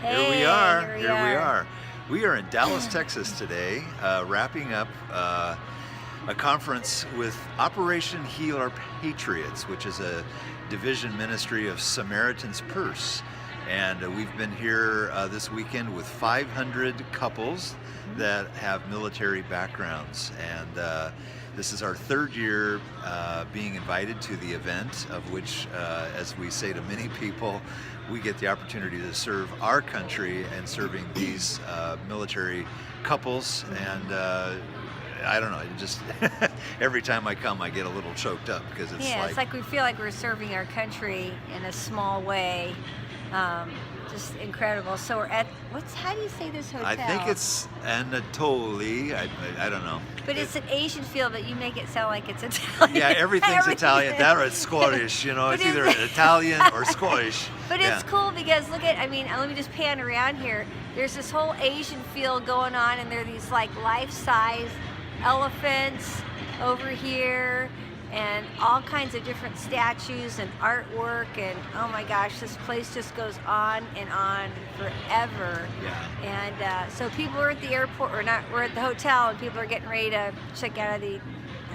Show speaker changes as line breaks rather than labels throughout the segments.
Here we are.
Here we
Here we
are.
are. We are in Dallas, Texas today, wrapping up a conference with Operation Heal Our Patriots, which is a division ministry of Samaritan's Purse. And we've been here this weekend with 500 couples that have military backgrounds. And this is our third year being invited to the event, of which, as we say to many people, we get the opportunity to serve our country and serving these military couples. And I don't know, it just every time I come, I get a little choked up because
It's like we feel like we're serving our country in a small way. Just incredible. So we're at, how do you say this hotel?
I think it's Anatoli. I don't know.
But it's an Asian feel, but you make it sound like it's Italian.
Yeah, everything's Italian. That or it's Scottish, you know, it's either Italian or Scottish.
But it's cool because look at, let me just pan around here. There's this whole Asian feel going on, and there are these like life-size elephants over here, and all kinds of different statues and artwork, and oh my gosh, this place just goes on forever.
Yeah.
And so people are at the airport, we're at the hotel, and people are getting ready to check out of the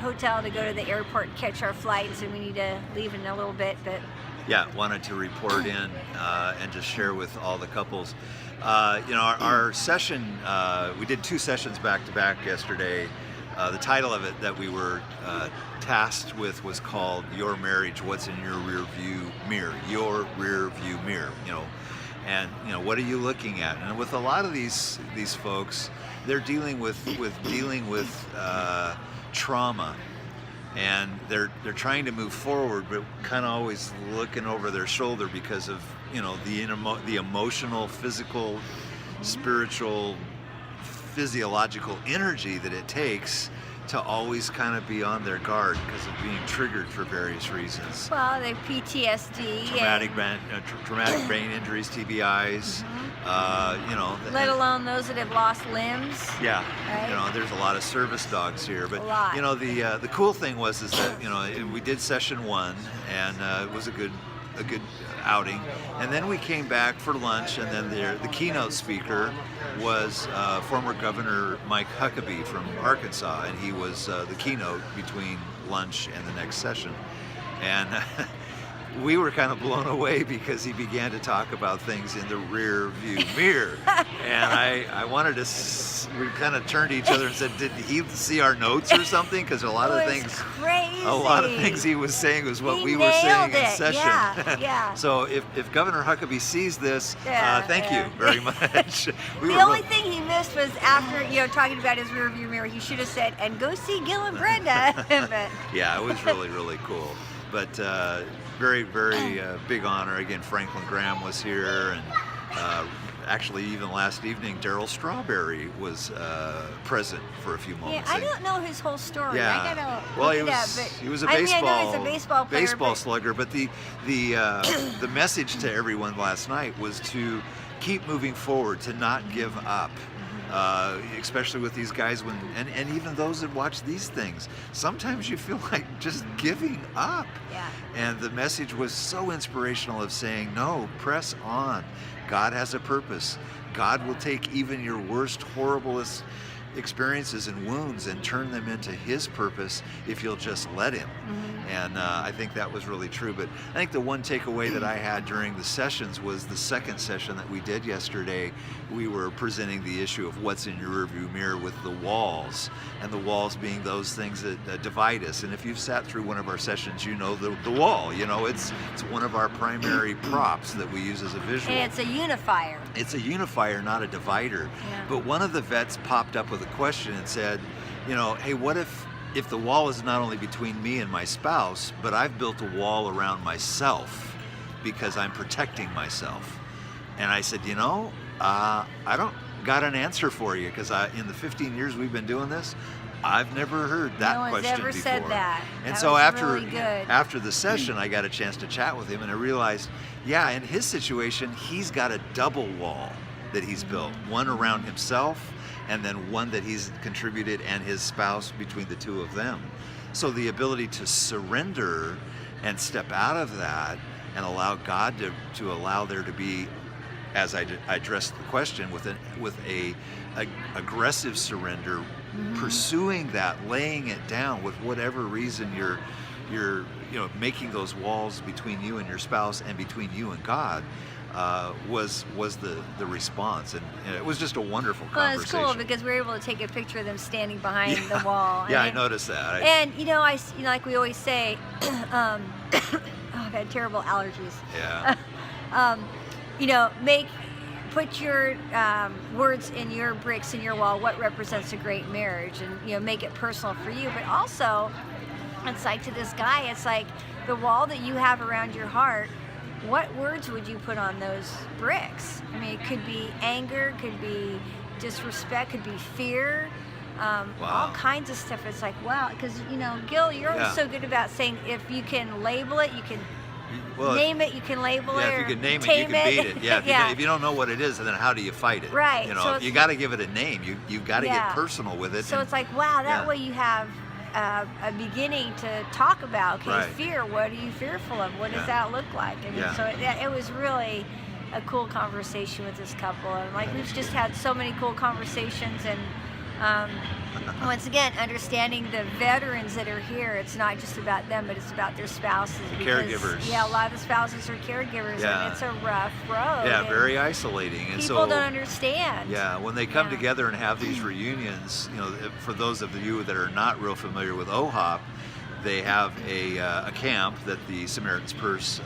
hotel to go to the airport and catch our flights, and we need to leave in a little bit, but
yeah, wanted to report in and just share with all the couples. Our session, we did 2 sessions back to back yesterday. The title of it that we were tasked with was called "Your Marriage: What's in Your Rear View Mirror?" Your rear view mirror, and what are you looking at? And with a lot of these folks, they're dealing with trauma, and they're trying to move forward, but kind of always looking over their shoulder because of the emotional, physical, spiritual, physiological energy that it takes to always kind of be on their guard because of being triggered for various reasons.
Well, they have PTSD,
traumatic brain injuries, TBIs.
let alone those that have lost limbs.
Yeah,
right?
There's a lot of service dogs here, but
a lot.
The cool thing was that we did session 1, and it was a good outing, and then we came back for lunch, and then the keynote speaker was former Governor Mike Huckabee from Arkansas, and he was the keynote between lunch and the next session. And we were kind of blown away because he began to talk about things in the rear view mirror. And I wanted to, we kind of turned to each other and said, did he see our notes or something? Because a lot of things he was saying was what we were saying in session.
Yeah.
So if Governor Huckabee sees this, thank you very much.
The only thing he missed was after, talking about his rear view mirror, he should have said, and go see Gil and Brenda. But
yeah, it was really, really cool. But very, very big honor. Again, Franklin Graham was here, and actually even last evening, Darryl Strawberry was present for a few moments.
Yeah, I don't know his whole story.
Yeah.
I gotta
well,
look it up, but
he was a
I know he's a baseball player,
slugger. But the message to everyone last night was to keep moving forward, to not give up. Especially with these guys, and even those that watch these things, sometimes you feel like just giving up.
Yeah.
And the message was so inspirational of saying, no, press on. God has a purpose. God will take even your worst, horriblest experiences and wounds and turn them into His purpose if you'll just let Him. And I think that was really true. But I think the one takeaway that I had during the sessions was the second session that we did yesterday. We were presenting the issue of what's in your rearview mirror with the walls, and the walls being those things that divide us. And if you've sat through one of our sessions, you know the wall. It's one of our primary props that we use as a visual.
And it's a unifier.
It's a unifier, not a divider.
Yeah.
But one of the vets popped up with a question and said, hey, what if the wall is not only between me and my spouse, but I've built a wall around myself because I'm protecting myself? And I said, I don't got an answer for you, because in the 15 years we've been doing this, I've never heard that question before.
No one's ever said that.
And
that
so
was
after
really good.
after the session, I got a chance to chat with him, and I realized, in his situation, he's got a double wall that he's built, one around himself, and then one that he's contributed and his spouse, between the two of them. So the ability to surrender and step out of that and allow God to allow there to be as I addressed the question with a aggressive surrender, pursuing that, laying it down with whatever reason you're making those walls between you and your spouse and between you and God, was the response, and it was just a wonderful
Well, it's
conversation.
cool because we were able to take a picture of them standing behind the wall.
Yeah,
I
I noticed that.
And like we always say, oh, I've had terrible allergies.
Yeah.
Put your words in your bricks in your wall. What represents a great marriage, and make it personal for you. But also, it's like to this guy, it's like the wall that you have around your heart. What words would you put on those bricks? I mean, it could be anger, could be disrespect, could be fear, all kinds of stuff. It's like, wow, because, Gil, you're always so good about saying if you can label it, you can name it, you can label it.
Yeah, if you can name it, you can beat it. Yeah, if you don't know what it is, then how do you fight it?
Right. So
you got to give it a name. You've got to get personal with it.
So it's like, wow, that way you have a beginning to talk about. Okay,
right.
Fear. What are you fearful of? What does that look like? I mean, so it was really a cool conversation with this couple, and we've just had so many cool conversations, and once again, understanding the veterans that are here. It's not just about them, but it's about their spouses.
Caregivers.
Yeah, a lot of the spouses are caregivers, and it's a rough road.
Yeah, very isolating. And
people don't understand.
Yeah, when they come together and have these reunions, for those of you that are not real familiar with OHOP, they have a camp that the Samaritan's Purse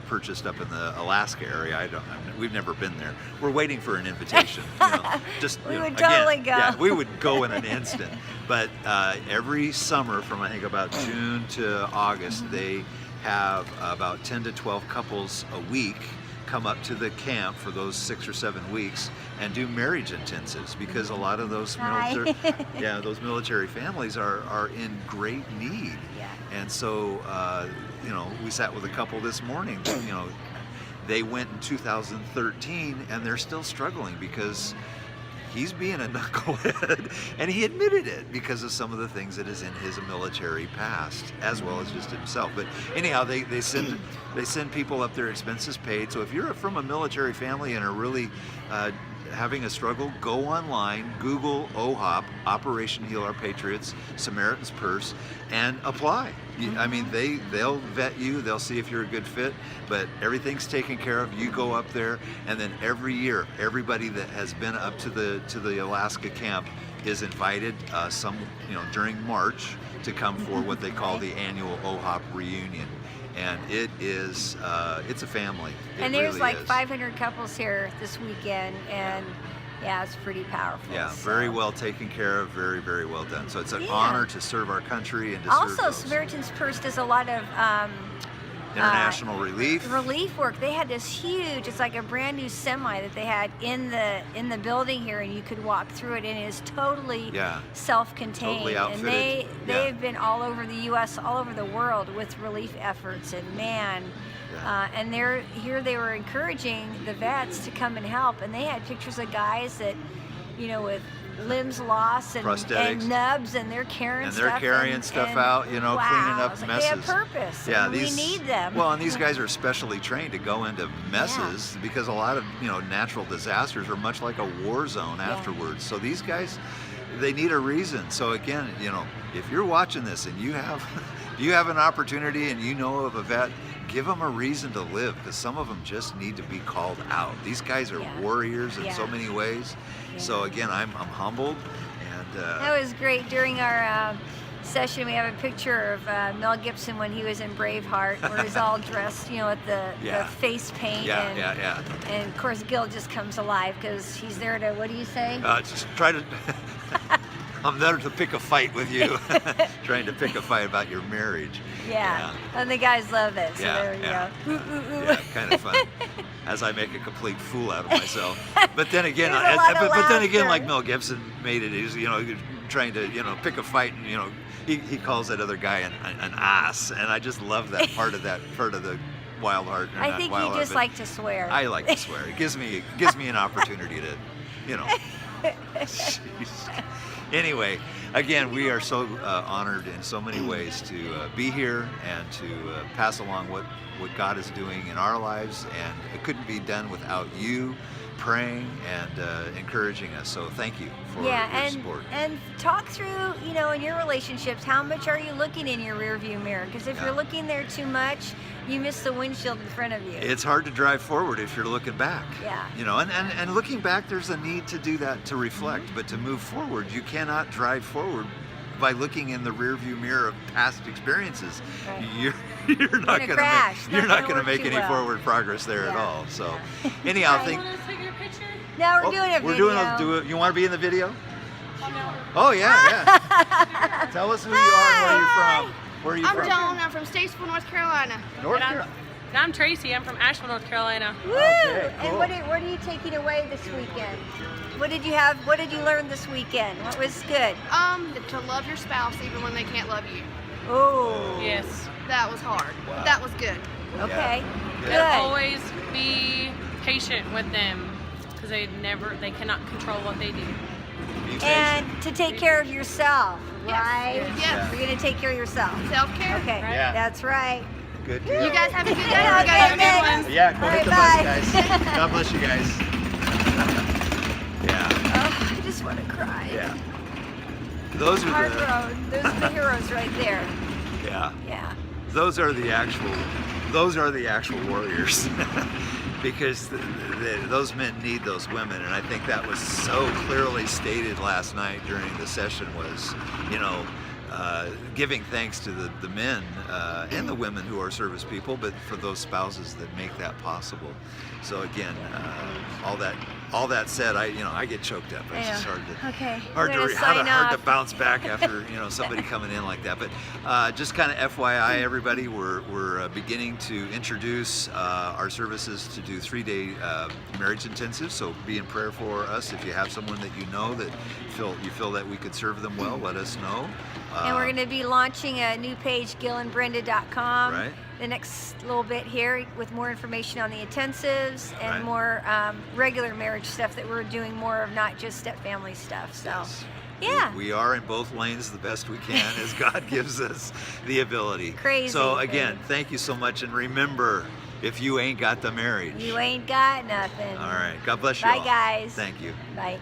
purchased up in the Alaska area. We've never been there. We're waiting for an invitation.
We would totally go.
Yeah, we would go in an instant. But every summer, from I think about June to August, they have about 10 to 12 couples a week come up to the camp for those 6 or 7 weeks and do marriage intensives, because a lot of those military families are in great need.
Yeah.
And so we sat with a couple this morning. They went in 2013 and they're still struggling because he's being a knucklehead, and he admitted it because of some of the things that is in his military past, as well as just himself. But anyhow, they send people up there, expenses paid. So if you're from a military family and are really having a struggle, go online, Google OHOP, Operation Heal Our Patriots, Samaritan's Purse, and apply. I mean, they'll vet you, they'll see if you're a good fit, but everything's taken care of. You go up there, and then every year, everybody that has been up to the Alaska camp is invited during March to come for what they call the annual OHOP reunion. And it is, it's a family.
And there's
really
500 couples here this weekend, and it's pretty powerful.
Yeah, very well taken care of, very, very well done. So it's an honor to serve our country and to
also,
serve those.
Samaritan's Purse does a lot of
international relief
work. They had this huge, it's like a brand new semi that they had in the building here, and you could walk through it, and it is totally self-contained.
Totally outfitted.
And they have been all over the U.S., all over the world with relief efforts, and and they were encouraging the vets to come and help, and they had pictures of guys that, with limbs lost and nubs, and they're carrying stuff
out, cleaning up messes.
They have purpose. Yeah, we need them.
Well, and these guys are specially trained to go into messes because a lot of natural disasters are much like a war zone afterwards. So these guys, they need a reason. So again, if you're watching this and you have an opportunity and you know of a vet, give them a reason to live, because some of them just need to be called out. These guys are warriors in so many ways. Yeah. So again, I'm humbled. And
that was great. During our session, we have a picture of Mel Gibson when he was in Braveheart, where he's all dressed, with the face paint. And of course, Gil just comes alive because he's there to, what do you say?
Just try to. I'm there to pick a fight with you, trying to pick a fight about your marriage.
Yeah. And the guys love it. So there we go.
Yeah, kind of fun. As I make a complete fool out of myself. But then again, like Mel Gibson made it, he's trying to pick a fight, and he calls that other guy an ass, and I just love that part of the Wild Heart.
I think you just like to swear.
I like to swear. It gives me an opportunity to, Anyway, again, we are so honored in so many ways to be here and to pass along what God is doing in our lives, and it couldn't be done without you praying and encouraging us. So thank you for
Yeah,
your support.
and talk through, you know, in your relationships, how much are you looking in your rear view mirror? Because if
Yeah.
you're looking there too much, you miss the windshield in front of you.
It's hard to drive forward if you're looking back.
Yeah.
You know, and looking back, there's a need to do that, to reflect, but to move forward, you cannot drive forward by looking in the rear view mirror of past experiences.
Right.
You're not
gonna
going
crash.
to you're
Not
not
gonna
going to
work
make
too
any
well.
forward progress there at
Yeah.
all. So,
Yeah.
anyhow,
Right.
think.
Want to take your picture?
Now we're doing a
We're
video.
doing you want to be in the video?
Oh, no.
Oh yeah, yeah. Tell us who you are and where you're from. Where are you
I'm
from?
Dawn. I'm from Statesville, North Carolina.
North
And
Carolina.
I'm Tracy. I'm from Asheville, North Carolina.
Woo!
Okay,
And
cool.
what are you taking away this weekend? What did you have? What did you learn this weekend? What was good?
To love your spouse even when they can't love you.
Oh.
Yes.
That was hard.
Wow.
But that was good.
Okay.
Yeah.
Good.
And always be patient with them because they cannot control what they do.
Be patient.
And to take care of yourself,
Yes.
right?
Yes.
You're gonna take care of yourself.
Self-care.
Okay.
Yeah.
That's right.
Good deal.
You guys have a good day.
Yeah,
You guys have a
okay,
good one.
Yeah, go
All
hit the
right,
bus,
bye.
guys. God bless you guys. Yeah,
Oh, I just want to cry.
yeah. Those
Hard
are the
road. Those are the heroes right there.
yeah.
Yeah.
Those are the actual warriors. Because those men need those women, and I think that was so clearly stated last night during the session. Was, you know, giving thanks to the men and the women who are service people, but for those spouses that make that possible. So again, all that said, I get choked up. It's just hard to
Okay.
hard
We're
to
gonna sign
hard to
off.
bounce back after somebody coming in like that. But just kind of FYI, everybody, we're beginning to introduce our services to do 3-day marriage intensives. So be in prayer for us. If you have someone that you know that you feel that we could serve them well, let us know.
And we're going to be launching a new page, GillandBrenda.com,
Right.
the next little bit here with more information on the intensives and
Right.
more regular marriage stuff that we're doing more of, not just step-family stuff. So,
Yes.
yeah.
We are in both lanes the best we can as God gives us the ability.
Crazy,
So again,
crazy.
thank you so much, and remember, if you ain't got the marriage.
You ain't got nothing.
All right. God bless you
Bye,
all.
guys.
Thank you.
Bye.